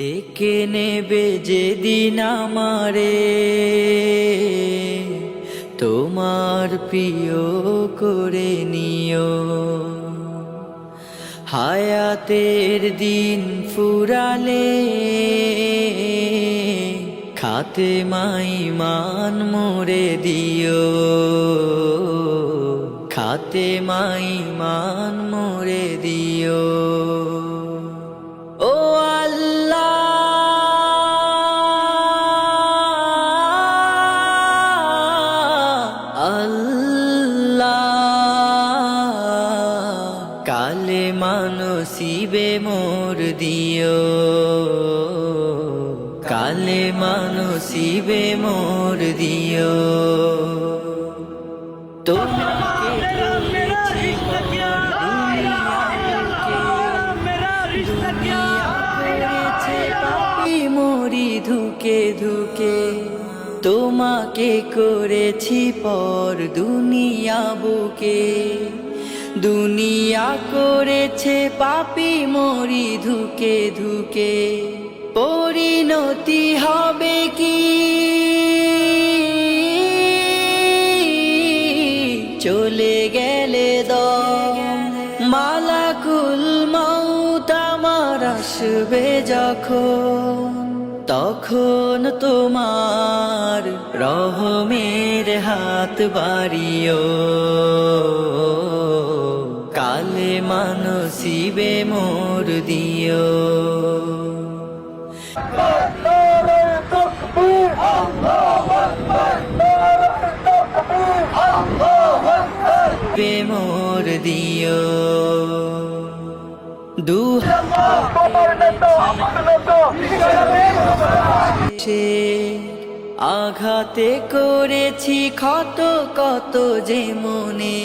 ডেকে নেবে যেদিন আমারে তোমার প্রিয় করে নিও। হায়াতের দিন ফুরালে খাতেমাই মান মোরে দিও, খাতেমাই মান মোরে দিও। ও আল্লাহ, আল্লাহ, কালেমা নসিবে মোর দিও, কালেমা নসিবে মোর দিও। তোমাকে করেছি দুনিয়া করেছে পাপী মরি ধুকে ধুকে, তোমাকে করেছি পর দুনিয়া বুকে, দুনিয়া করেছে পাপী মরি ধুকে ধুকে। পরিণতি হবে কি চলে গেলে মালাকুল মউত আমার আসবে যখন, তখন তোমার রহমের হাত বাড়িও, কালেমা নসিবে মোর দিও। মোর দিও আঘাতে করেছি ক্ষত কত যে মনে।